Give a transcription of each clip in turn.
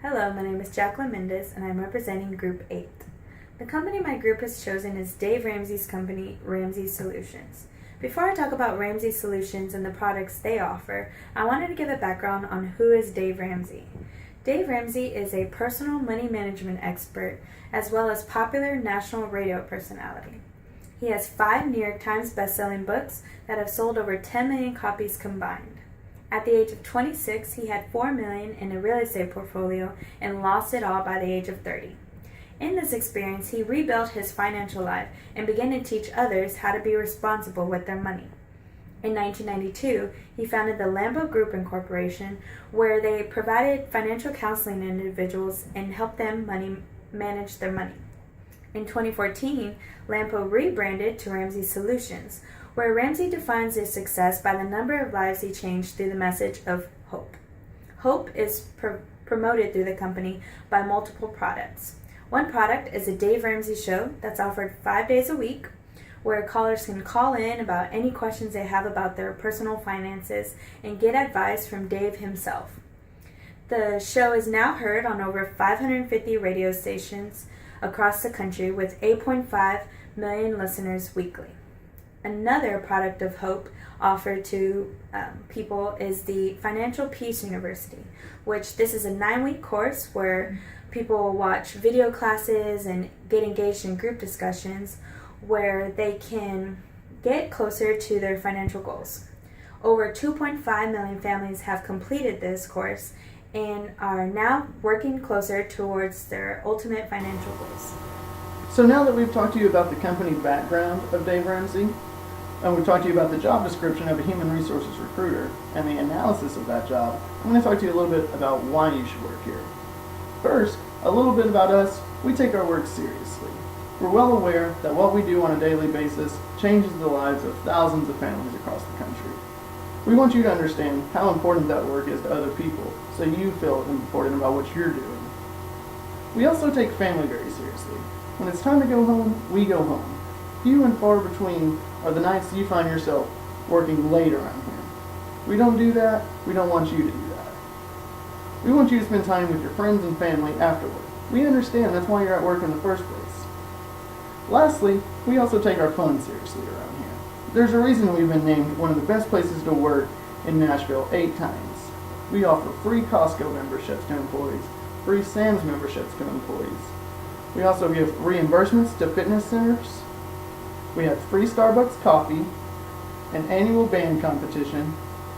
Hello, my name is Jacqueline Mendez and I'm representing Group 8. The company my group has chosen is Dave Ramsey's company, Ramsey Solutions. Before I talk about Ramsey Solutions and the products they offer, I wanted to give a background on who is Dave Ramsey. Dave Ramsey is a personal money management expert as well as popular national radio personality. He has 5 New York Times best-selling books that have sold over 10 million copies combined. At the age of 26, he had $4 million in a real estate portfolio and lost it all by the age of 30. In this experience, he rebuilt his financial life and began to teach others how to be responsible with their money. In 1992, he founded the Lambo Group Incorporation, where they provided financial counseling to individuals and helped them manage their money. In 2014, Lambo rebranded to Ramsey Solutions, where Ramsey defines his success by the number of lives he changed through the message of hope. Hope is promoted through the company by multiple products. One product is a Dave Ramsey show that's offered 5 days a week, where callers can call in about any questions they have about their personal finances and get advice from Dave himself. The show is now heard on over 550 radio stations across the country with 8.5 million listeners weekly. Another product of hope offered to people is the Financial Peace University, which this is a 9-week course where people watch video classes and get engaged in group discussions where they can get closer to their financial goals. Over 2.5 million families have completed this course and are now working closer towards their ultimate financial goals. So now that we've talked to you about the company background of Dave Ramsey, and we've talked to you about the job description of a human resources recruiter and the analysis of that job, I'm going to talk to you a little bit about why you should work here. First, a little bit about us. We take our work seriously. We're well aware that what we do on a daily basis changes the lives of thousands of families across the country. We want you to understand how important that work is to other people, so you feel important about what you're doing. We also take family very seriously. When it's time to go home, we go home. Few and far between are the nights you find yourself working late around here. We don't do that. We don't want you to do that. We want you to spend time with your friends and family afterward. We understand that's why you're at work in the first place. Lastly, we also take our fun seriously around here. There's a reason we've been named one of the best places to work in Nashville 8 times. We offer free Costco memberships to employees, free Sam's memberships to employees. We also give reimbursements to fitness centers. We have free Starbucks coffee, an annual band competition,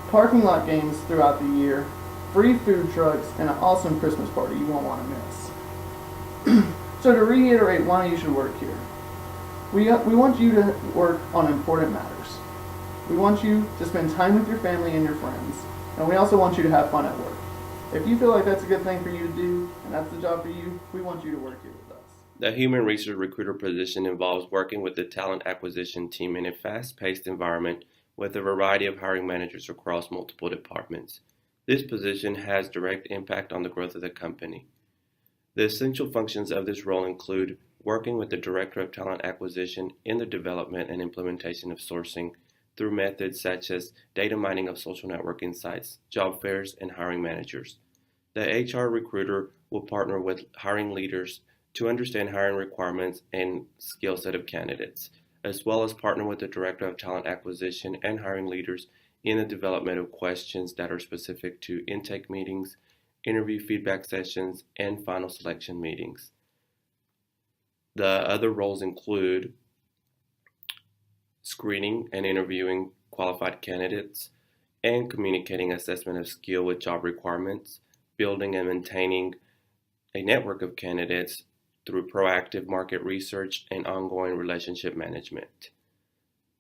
parking lot games throughout the year, free food trucks, and an awesome Christmas party you won't want to miss. So to reiterate why you should work here, we want you to work on important matters. We want you to spend time with your family and your friends, and we also want you to have fun at work. If you feel like that's a good thing for you to do, and that's the job for you, we want you to work here with us. The human resource recruiter position involves working with the talent acquisition team in a fast-paced environment with a variety of hiring managers across multiple departments. This position has direct impact on the growth of the company. The essential functions of this role include working with the Director of Talent Acquisition in the development and implementation of sourcing through methods such as data mining of social networking sites, job fairs, and hiring managers. The HR recruiter will partner with hiring leaders to understand hiring requirements and skill set of candidates, as well as partner with the Director of Talent Acquisition and hiring leaders in the development of questions that are specific to intake meetings, interview feedback sessions, and final selection meetings. The other roles include screening and interviewing qualified candidates and communicating assessment of skill with job requirements, building and maintaining a network of candidates through proactive market research and ongoing relationship management.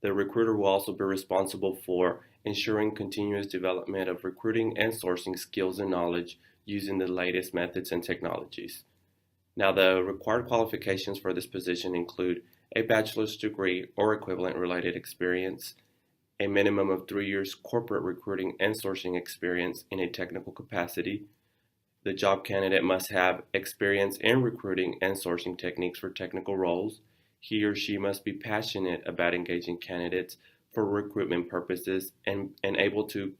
The recruiter will also be responsible for ensuring continuous development of recruiting and sourcing skills and knowledge using the latest methods and technologies. Now, the required qualifications for this position include a bachelor's degree or equivalent related experience, a minimum of 3 years corporate recruiting and sourcing experience in a technical capacity. The job candidate must have experience in recruiting and sourcing techniques for technical roles. He or she must be passionate about engaging candidates for recruitment purposes and able to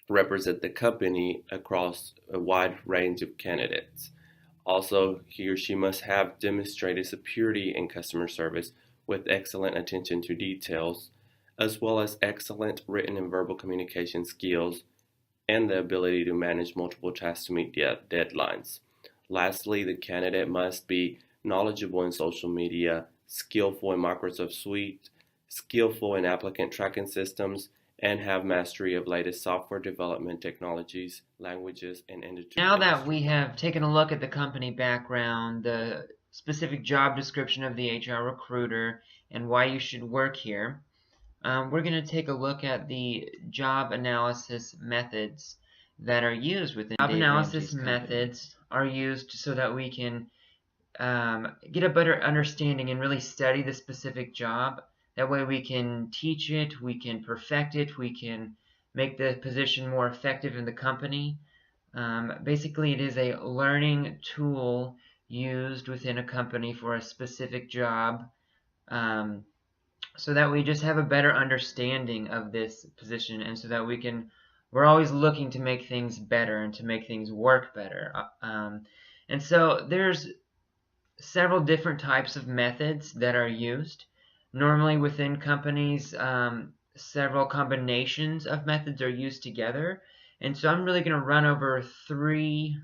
represent the company across a wide range of candidates. Also, he or she must have demonstrated superiority in customer service with excellent attention to details, as well as excellent written and verbal communication skills and the ability to manage multiple tasks to meet deadlines. Lastly, the candidate must be knowledgeable in social media, skillful in Microsoft Suite, skillful in applicant tracking systems, and have mastery of latest software development technologies, languages, and industry. Now that we have taken a look at the company background, the specific job description of the HR recruiter, and why you should work here, we're going to take a look at the job analysis methods that are used within Job analysis methods are used so that we can get a better understanding and really study the specific job. That way we can teach it, we can perfect it, we can make the position more effective in the company. Basically, it is a learning tool used within a company for a specific job, so that we just have a better understanding of this position, and so that we're always looking to make things better and to make things work better. And so there's several different types of methods that are used. Normally within companies, several combinations of methods are used together. And so I'm really going to run over three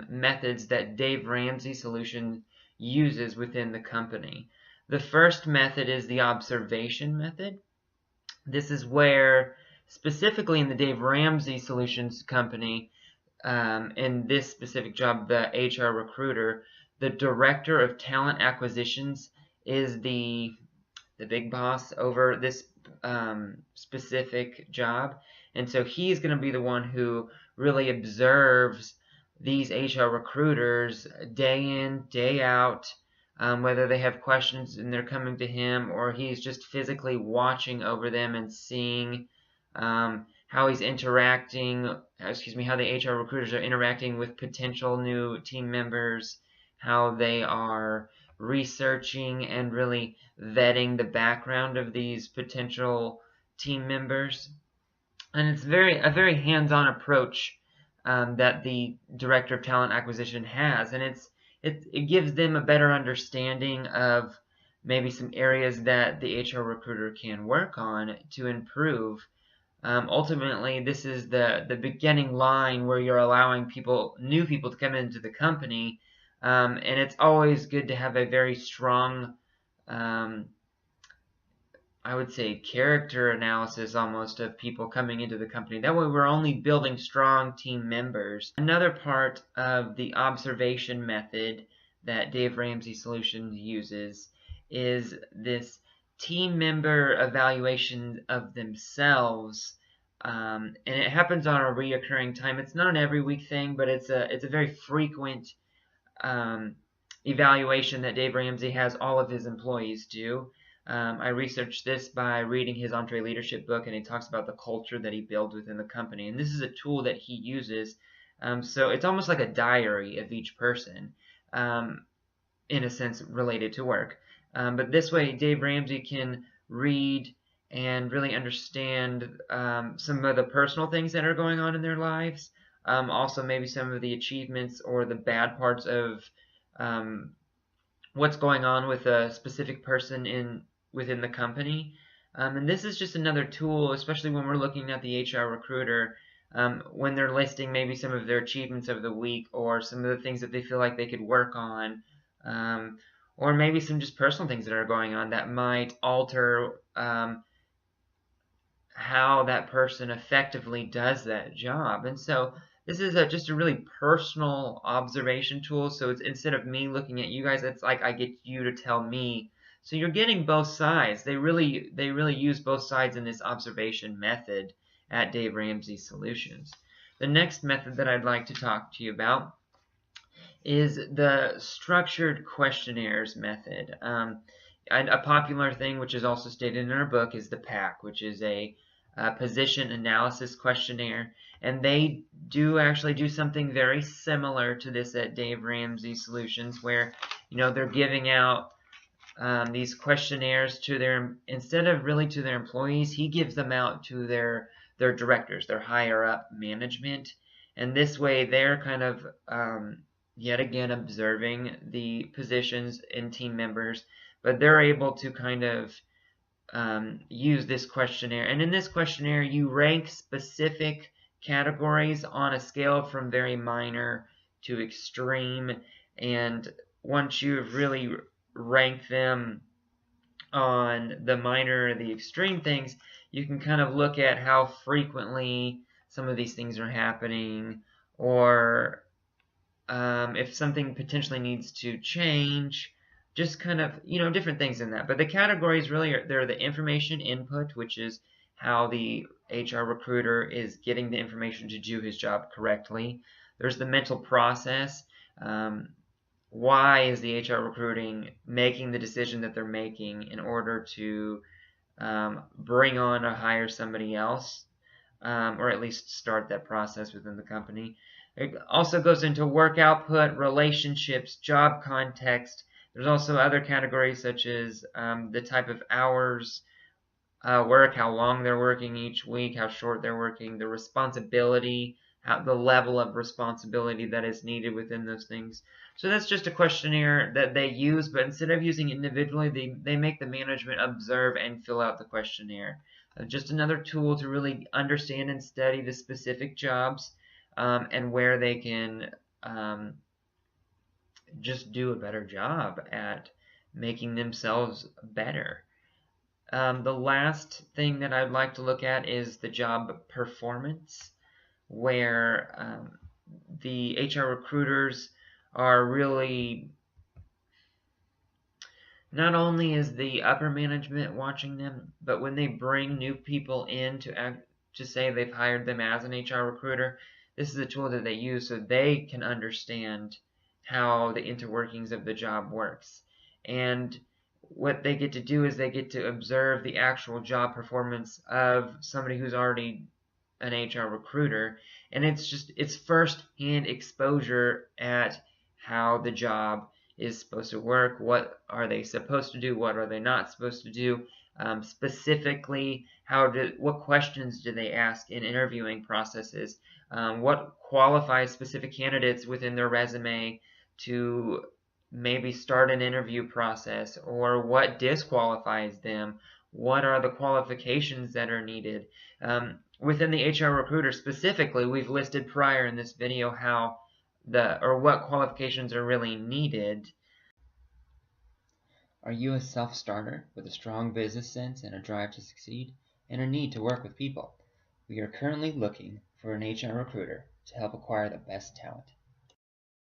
methods that Dave Ramsey Solutions uses within the company. The first method is the observation method. This is where, specifically in the Dave Ramsey Solutions company, in this specific job, the HR recruiter, the director of talent acquisitions is the big boss over this specific job. And so he's going to be the one who really observes these HR recruiters day in, day out, whether they have questions and they're coming to him, or he's just physically watching over them and seeing how he's interacting, how the HR recruiters are interacting with potential new team members, how they are researching and really vetting the background of these potential team members. And it's a very hands-on approach that the director of talent acquisition has, and it gives them a better understanding of maybe some areas that the HR recruiter can work on to improve. Ultimately, this is the beginning line where you're allowing new people to come into the company, and it's always good to have a very strong, I would say, character analysis almost of people coming into the company. That way we're only building strong team members. Another part of the observation method that Dave Ramsey Solutions uses is this team member evaluation of themselves. And it happens on a reoccurring time. It's not an every week thing, but it's a very frequent evaluation that Dave Ramsey has all of his employees do. I researched this by reading his EntreLeadership book, and he talks about the culture that he builds within the company. And this is a tool that he uses. So it's almost like a diary of each person, in a sense related to work. But this way, Dave Ramsey can read and really understand some of the personal things that are going on in their lives. Also maybe some of the achievements or the bad parts of what's going on with a specific person within the company. And this is just another tool, especially when we're looking at the HR recruiter, when they're listing maybe some of their achievements of the week or some of the things that they feel like they could work on, or maybe some just personal things that are going on that might alter how that person effectively does that job. And so this is just a really personal observation tool. So it's, instead of me looking at you guys, it's like I get you to tell me. So you're getting both sides. They really use both sides in this observation method at Dave Ramsey Solutions. The next method that I'd like to talk to you about is the structured questionnaires method. A popular thing, which is also stated in our book, is the PAC, which is a position analysis questionnaire. And they actually do something very similar to this at Dave Ramsey Solutions, where they're giving out these questionnaires to instead of really to their employees, he gives them out to their their directors, their higher up management. And this way they're kind of yet again observing the positions and team members, but they're able to kind of use this questionnaire. And in this questionnaire, you rank specific categories on a scale from very minor to extreme. And once you've really ranked them on the minor or the extreme things, you can kind of look at how frequently some of these things are happening, or if something potentially needs to change, just kind of, different things in that. But the categories really they're the information input, which is how the HR recruiter is getting the information to do his job correctly. There's the mental process. Why is the HR recruiting making the decision that they're making in order to bring on or hire somebody else, or at least start that process within the company? It also goes into work output, relationships, job context. There's also other categories such as the type of hours work, how long they're working each week, how short they're working, the responsibility, the level of responsibility that is needed within those things. So that's just a questionnaire that they use, but instead of using individually, they make the management observe and fill out the questionnaire. Just another tool to really understand and study the specific jobs and where they can just do a better job at making themselves better. The last thing that I'd like to look at is the job performance, where the HR recruiters are really, not only is the upper management watching them, but when they bring new people in to say they've hired them as an HR recruiter, this is a tool that they use so they can understand how the interworkings of the job works. And what they get to do is they get to observe the actual job performance of somebody who's already an HR recruiter, and it's first-hand exposure at how the job is supposed to work. What are they supposed to do? What are they not supposed to do? Specifically, what questions do they ask in interviewing processes? What qualifies specific candidates within their resume to maybe start an interview process, or what disqualifies them? What are the qualifications that are needed? Within the HR recruiter specifically, we've listed prior in this video how what qualifications are really needed. Are you a self-starter with a strong business sense and a drive to succeed, and a need to work with people? We are currently looking for an HR recruiter to help acquire the best talent.